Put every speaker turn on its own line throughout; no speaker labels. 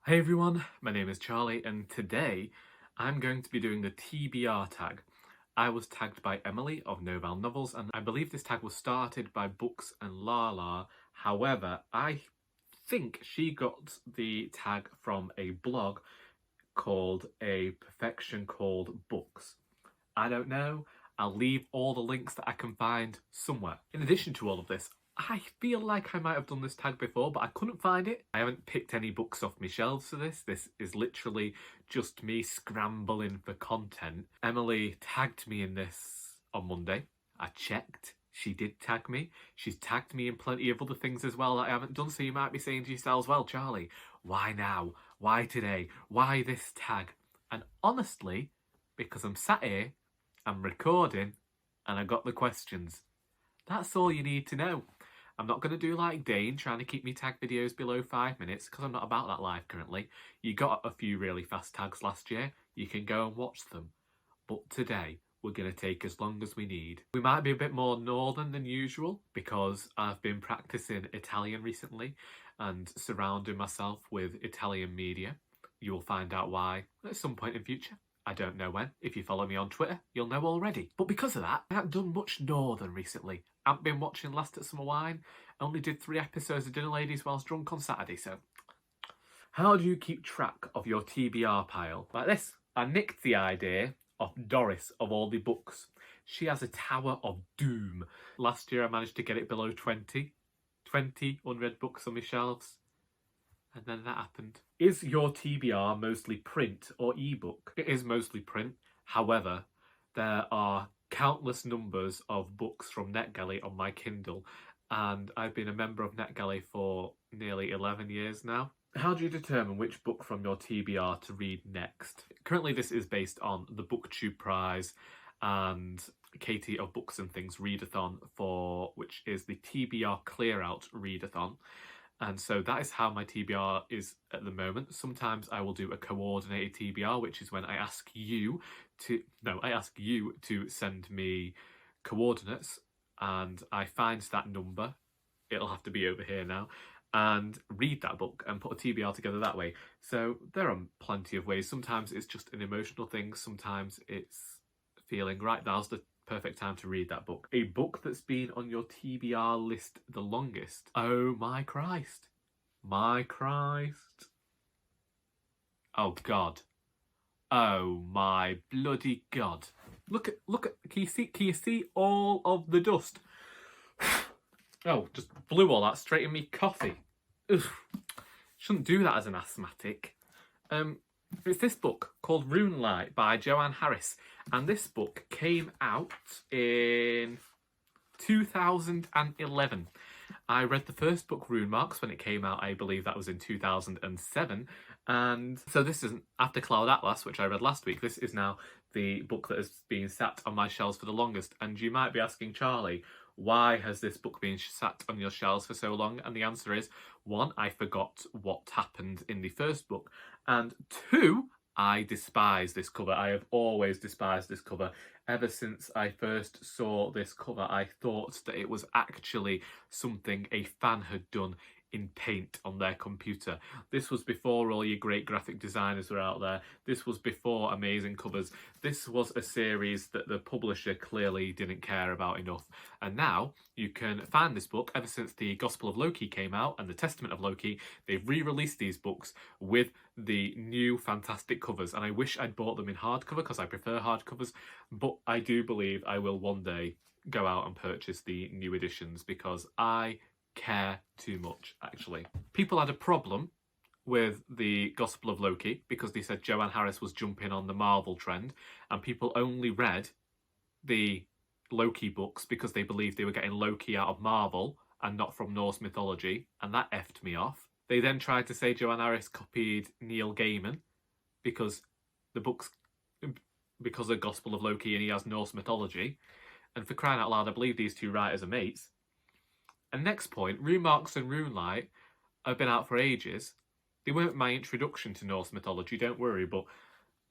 Hey everyone, my name is Charlie and today I'm going to be doing the TBR tag. I was tagged by Emily of Novel Novels and I believe this tag was started by Books and Lala. However, I think she got the tag from a blog called A Perfection Called Books. I don't know. I'll leave all the links that I can find somewhere. In addition to all of this, I feel like I might have done this tag before, but I couldn't find it. I haven't picked any books off my shelves for this. This is literally just me scrambling for content. Emily tagged me in this on Monday. I checked. She did tag me. She's tagged me in plenty of other things as well that I haven't done, so you might be saying to yourselves, well, Charlie, why now? Why today? Why this tag? And honestly, because I'm sat here, I'm recording, and I got the questions. That's all you need to know. I'm not going to do like Dane, trying to keep me tag videos below 5 minutes, because I'm not about that life currently. You got a few really fast tags last year. You can go and watch them. But today, we're going to take as long as we need. We might be a bit more northern than usual, because I've been practicing Italian recently, and surrounding myself with Italian media. You will find out why at some point in future. I don't know when. If you follow me on Twitter, you'll know already. But because of that, I haven't done much Northern recently. I haven't been watching Last at Summer Wine. I only did 3 episodes of Dinner Ladies whilst drunk on Saturday, so... How do you keep track of your TBR pile? Like this. I nicked the idea of Doris of all the books. She has a Tower of Doom. Last year I managed to get it below 20. 20 unread books on my shelves. And then that happened. Is your TBR mostly print or ebook? It is mostly print. However, there are countless numbers of books from NetGalley on my Kindle, and I've been a member of NetGalley for nearly 11 years now. How do you determine which book from your TBR to read next? Currently, this is based on the BookTube Prize and Katie of Books and Things readathon, which is the TBR Clear Out readathon. And so that is how my TBR is at the moment. Sometimes I will do a coordinated TBR, which is when I ask you to send me coordinates, and I find that number, it'll have to be over here now, and read that book and put a TBR together that way. So there are plenty of ways. Sometimes it's just an emotional thing. Sometimes it's feeling, right, now's the perfect time to read that book. A book that's been on your TBR list the longest. Oh my Christ. My Christ. Oh God. Oh my bloody God. Look at, can you see all of the dust? Oh, just blew all that straight in me coffee. Ugh. Shouldn't do that as an asthmatic. It's this book called Runelight by Joanne Harris, and this book came out in 2011. I read the first book, Rune Marks, when it came out. I believe that was in 2007, and so this isn't After Cloud Atlas, which I read last week. This is now the book that has been sat on my shelves for the longest. And you might be asking, Charlie, why has this book been sat on your shelves for so long? And the answer is, 1, I forgot what happened in the first book, and 2, I despise this cover. I have always despised this cover. Ever since I first saw this cover, I thought that it was actually something a fan had done in paint on their computer. This was before all your great graphic designers were out there. This was before amazing covers. This was a series that the publisher clearly didn't care about enough. And now you can find this book. Ever since the Gospel of Loki came out and the Testament of Loki, they've re-released these books with the new fantastic covers. And I wish I'd bought them in hardcover because I prefer hardcovers, but I do believe I will one day go out and purchase the new editions because I care too much, actually. People had a problem with the Gospel of Loki because they said Joanne Harris was jumping on the Marvel trend, and people only read the Loki books because they believed they were getting Loki out of Marvel and not from Norse mythology, and that effed me off. They then tried to say Joanne Harris copied Neil Gaiman because the books, because of Gospel of Loki and he has Norse mythology, and for crying out loud, I believe these two writers are mates. And next point, Rune Marks and Runelight have been out for ages. They weren't my introduction to Norse mythology, don't worry, but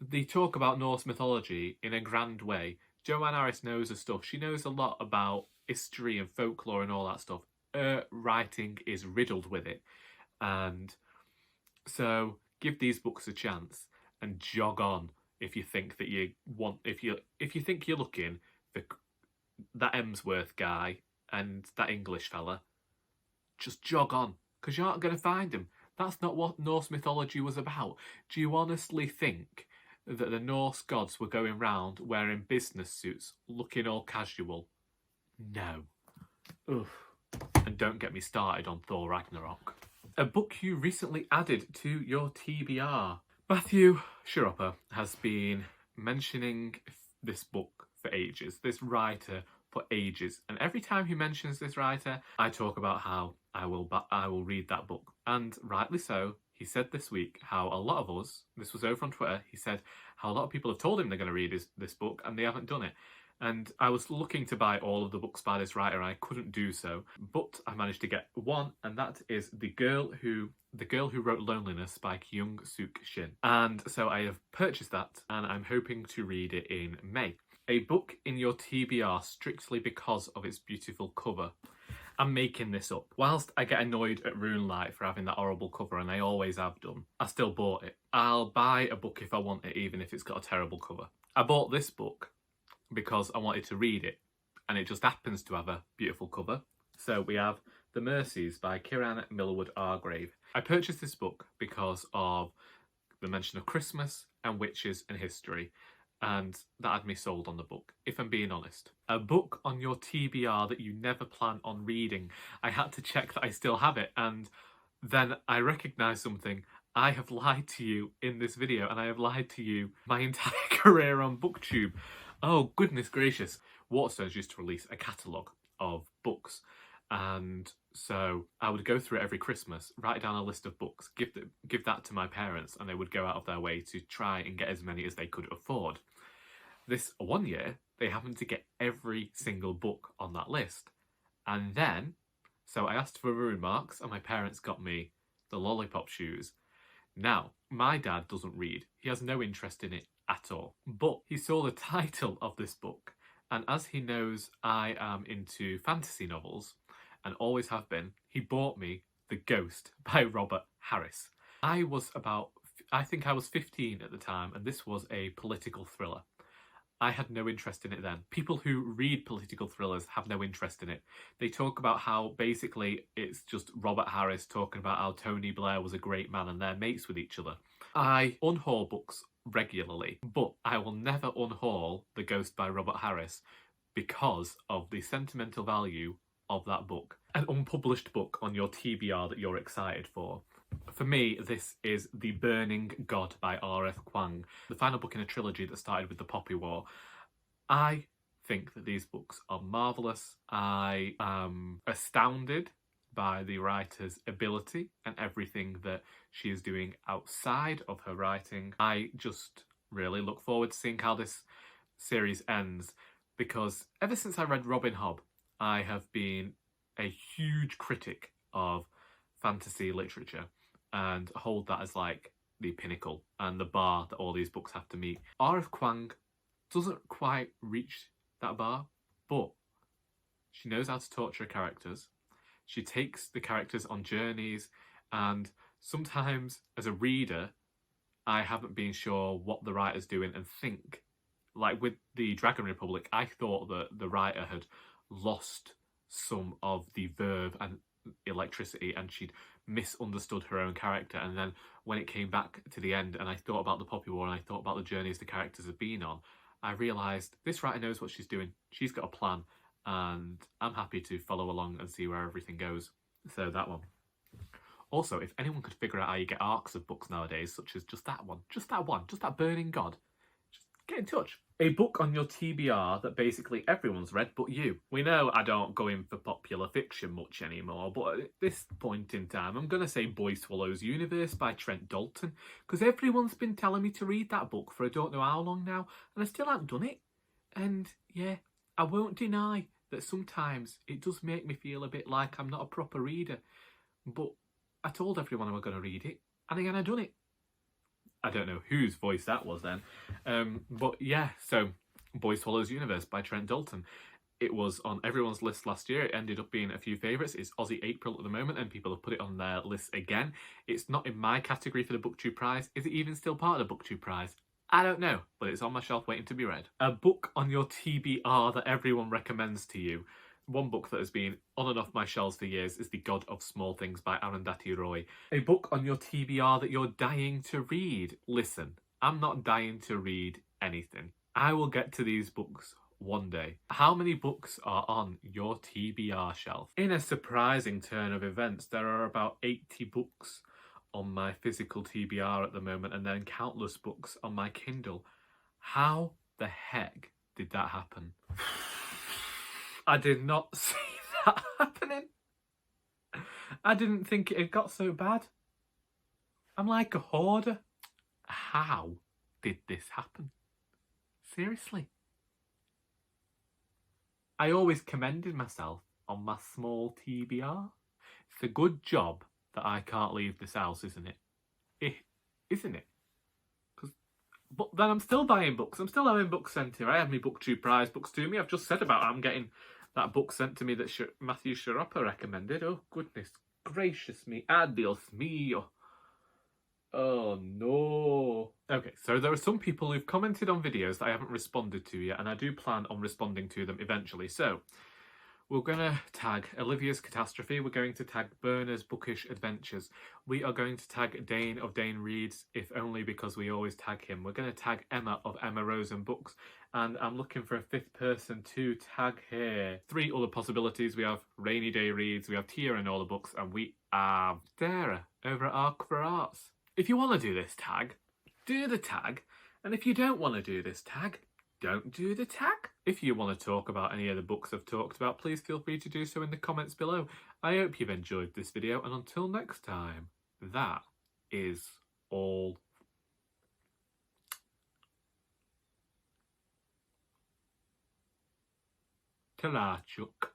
they talk about Norse mythology in a grand way. Joanne Harris knows her stuff. She knows a lot about history and folklore and all that stuff. Her writing is riddled with it. And so give these books a chance and jog on if you think that you want, if you think you're looking for that Emsworth guy and that English fella, just jog on, because you aren't going to find him. That's not what Norse mythology was about. Do you honestly think that the Norse gods were going round wearing business suits, looking all casual? No. Ugh. And don't get me started on Thor Ragnarok. A book you recently added to your TBR. Matthew Shiropper has been mentioning this book for ages, this writer for ages, and every time he mentions this writer, I talk about how I will read that book, and rightly so. He said this week how a lot of us, this was over on Twitter, he said how a lot of people have told him they're going to read this book and they haven't done it. And I was looking to buy all of the books by this writer and I couldn't do so, but I managed to get one, and that is The Girl Who Wrote Loneliness by Kyung-Sook Shin. And so I have purchased that and I'm hoping to read it in May. A book in your TBR strictly because of its beautiful cover. I'm making this up. Whilst I get annoyed at Runelight for having that horrible cover, and I always have done, I still bought it. I'll buy a book if I want it, even if it's got a terrible cover. I bought this book because I wanted to read it, and it just happens to have a beautiful cover. So we have The Mercies by Kiran, Millwood, Hargrave. I purchased this book because of the mention of Christmas and witches and history, and that had me sold on the book, if I'm being honest. A book on your TBR that you never plan on reading. I had to check that I still have it, and then I recognised something. I have lied to you in this video, and I have lied to you my entire career on BookTube. Oh, goodness gracious. Waterstones used to release a catalogue of books, and so I would go through it every Christmas, write down a list of books, give that to my parents, and they would go out of their way to try and get as many as they could afford. This one year, they happened to get every single book on that list. And then, so I asked for maroon marks, and my parents got me the lollipop shoes. Now, my dad doesn't read. He has no interest in it at all. But he saw the title of this book, and as he knows I am into fantasy novels, and always have been, he bought me The Ghost by Robert Harris. I think I was 15 at the time, and this was a political thriller. I had no interest in it then. People who read political thrillers have no interest in it. They talk about how basically it's just Robert Harris talking about how Tony Blair was a great man and they're mates with each other. I unhaul books regularly, but I will never unhaul The Ghost by Robert Harris because of the sentimental value of that book. An unpublished book on your TBR that you're excited for. For me, this is The Burning God by RF Kuang, the final book in a trilogy that started with the Poppy War. I think that these books are marvellous. I am astounded by the writer's ability and everything that she is doing outside of her writing. I just really look forward to seeing how this series ends, because ever since I read Robin Hobb, I have been a huge critic of fantasy literature and hold that as like the pinnacle and the bar that all these books have to meet. RF Kuang doesn't quite reach that bar, but she knows how to torture characters. She takes the characters on journeys, and sometimes as a reader, I haven't been sure what the writer's doing and think. Like with the Dragon Republic, I thought that the writer had lost some of the verve and electricity and she'd misunderstood her own character, and then when it came back to the end and I thought about the Poppy War and I thought about the journeys the characters have been on, I realised this writer knows what she's doing. She's got a plan, and I'm happy to follow along and see where everything goes. So that one. Also, if anyone could figure out how you get arcs of books nowadays, such as just that Burning God, just get in touch. A book on your TBR that basically everyone's read but you. We know I don't go in for popular fiction much anymore, but at this point in time, I'm going to say Boy Swallows Universe by Trent Dalton, because everyone's been telling me to read that book for I don't know how long now, and I still haven't done it. And yeah, I won't deny that sometimes it does make me feel a bit like I'm not a proper reader, but I told everyone I was going to read it, and again I done it. I don't know whose voice that was then. But yeah, so Boy Swallows Universe by Trent Dalton. It was on everyone's list last year. It ended up being a few favourites. It's Aussie April at the moment, and people have put it on their list again. It's not in my category for the BookTube prize. Is it even still part of the BookTube prize? I don't know, but it's on my shelf waiting to be read. A book on your TBR that everyone recommends to you. One book that has been on and off my shelves for years is The God of Small Things by Arundhati Roy. A book on your TBR that you're dying to read. Listen, I'm not dying to read anything. I will get to these books one day. How many books are on your TBR shelf? In a surprising turn of events, there are about 80 books on my physical TBR at the moment, and then countless books on my Kindle. How the heck did that happen? I did not see that happening. I didn't think it had got so bad. I'm like a hoarder. How did this happen? Seriously. I always commended myself on my small TBR. It's a good job that I can't leave this house, isn't it? Isn't it? But then I'm still buying books. I'm still having books sent here. I have my BookTube prize books to me. I've just said about I'm getting that book sent to me that Matthew Sharappa recommended. Oh, goodness gracious me. Adios mio. Oh, no. Okay, so there are some people who've commented on videos that I haven't responded to yet, and I do plan on responding to them eventually. So, we're going to tag Olivia's Catastrophe. We're going to tag Berna's Bookish Adventures. We are going to tag Dane of Dane Reads, if only because we always tag him. We're going to tag Emma of Emma Rosen Books. And I'm looking for a fifth person to tag here. 3 other possibilities. We have Rainy Day Reads, we have Tia and all the books, and we have Sarah over at Arc for Arts. If you want to do this tag, do the tag. And if you don't want to do this tag, don't do the tag. If you want to talk about any of the books I've talked about, please feel free to do so in the comments below. I hope you've enjoyed this video, and until next time, that is all. Ta-ra, Chuck.